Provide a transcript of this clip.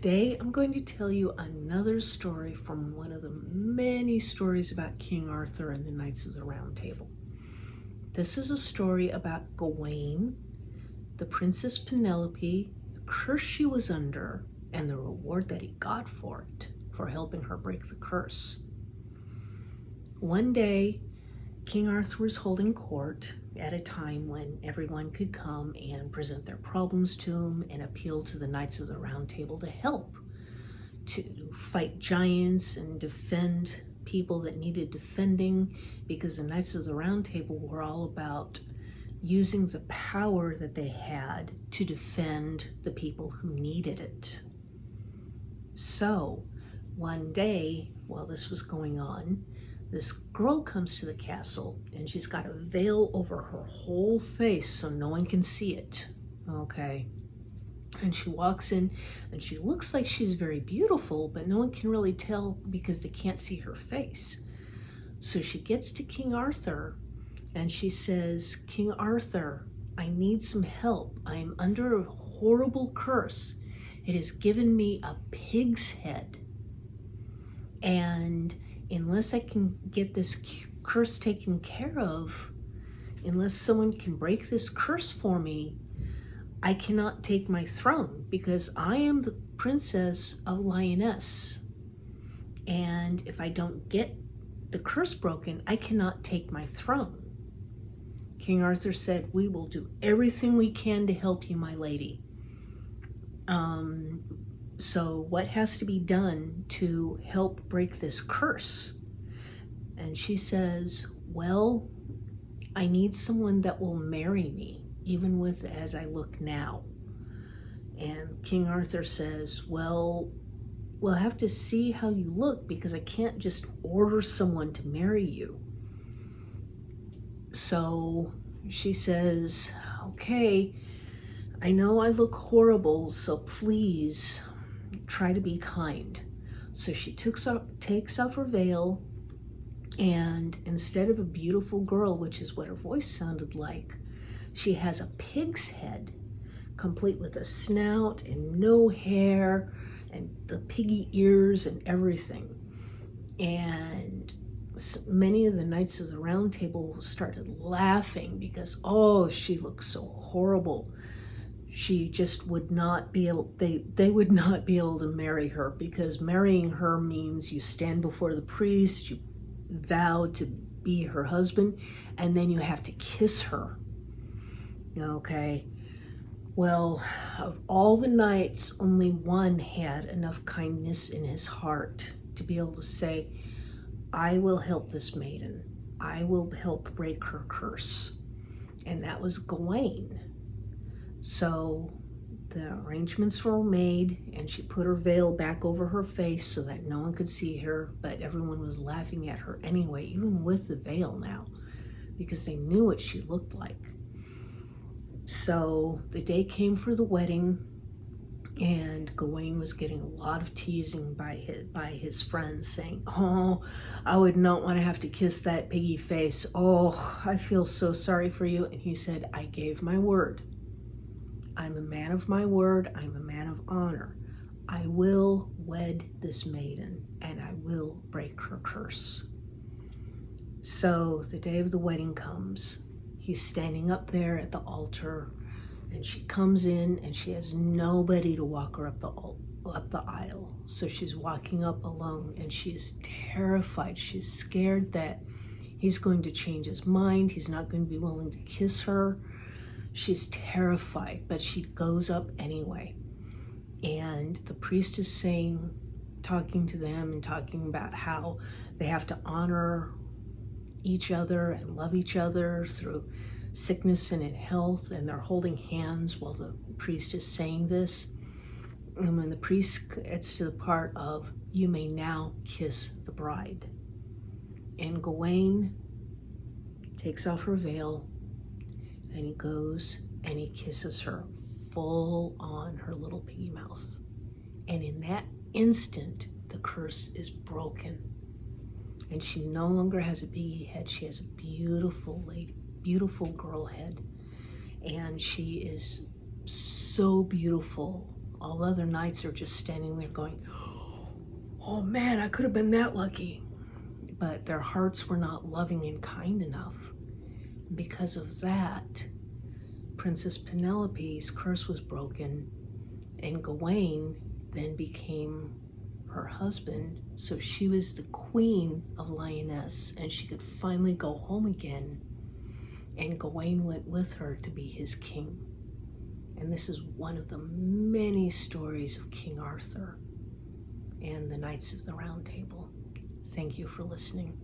Today I'm going to tell you another story from one of the many stories about King Arthur and the Knights of the Round Table. This is a story about Gawain, the Princess Penelope, the curse she was under, and the reward that he got for it, for helping her break the curse. One day, King Arthur was holding court at a time when everyone could come and present their problems to him and appeal to the Knights of the Round Table to help, to fight giants and defend people that needed defending, because the Knights of the Round Table were all about using the power that they had to defend the people who needed it. So, one day, while this was going on, this girl comes to the castle and she's got a veil over her whole face so no one can see it, okay? And she walks in and she looks like she's very beautiful, but no one can really tell because they can't see her face. So she gets to King Arthur and she says, "King Arthur, I need some help. I'm under a horrible curse. It has given me a pig's head. And unless I can get this curse taken care of, unless someone can break this curse for me, I cannot take my throne because I am the Princess of Lyonesse. And if I don't get the curse broken, I cannot take my throne." King Arthur said, "We will do everything we can to help you, my lady. So what has to be done to help break this curse?" And she says, "Well, I need someone that will marry me, even with as I look now." And King Arthur says, "Well, we'll have to see how you look because I can't just order someone to marry you." So she says, "Okay, I know I look horrible, so please try to be kind." So she takes off her veil, and instead of a beautiful girl, which is what her voice sounded like, she has a pig's head, complete with a snout and no hair and the piggy ears and everything. And many of the Knights of the Round Table started laughing because, oh, she looks so horrible. She just would not be able, they would not be able to marry her, because marrying her means you stand before the priest, you vow to be her husband, and then you have to kiss her. Okay. Well, of all the knights, only one had enough kindness in his heart to be able to say, "I will help this maiden. I will help break her curse." And that was Gawain. So the arrangements were made, and she put her veil back over her face so that no one could see her, but everyone was laughing at her anyway, even with the veil now, because they knew what she looked like. So the day came for the wedding, and Gawain was getting a lot of teasing by his friends, saying, "Oh, I would not want to have to kiss that piggy face. Oh, I feel so sorry for you." And he said, "I gave my word. I'm a man of my word. I'm a man of honor. I will wed this maiden, and I will break her curse." So the day of the wedding comes. He's standing up there at the altar, and she comes in, and she has nobody to walk her up the aisle. So she's walking up alone, and she is terrified. She's scared that he's going to change his mind. He's not going to be willing to kiss her. She's terrified, but she goes up anyway. And the priest is talking to them and talking about how they have to honor each other and love each other through sickness and in health. And they're holding hands while the priest is saying this. And when the priest gets to the part of, "You may now kiss the bride," and Gawain takes off her veil, and he goes and he kisses her full on her little piggy mouth. And in that instant, the curse is broken. And she no longer has a piggy head. She has a beautiful girl head. And she is so beautiful All the other knights are just standing there going, oh man, I could have been that lucky. But their hearts were not loving and kind enough. Because of that, Princess Penelope's curse was broken, and Gawain then became her husband, so she was the queen of Lyonesse, and she could finally go home again, and Gawain went with her to be his king. And this is one of the many stories of King Arthur and the Knights of the Round Table. Thank you for listening.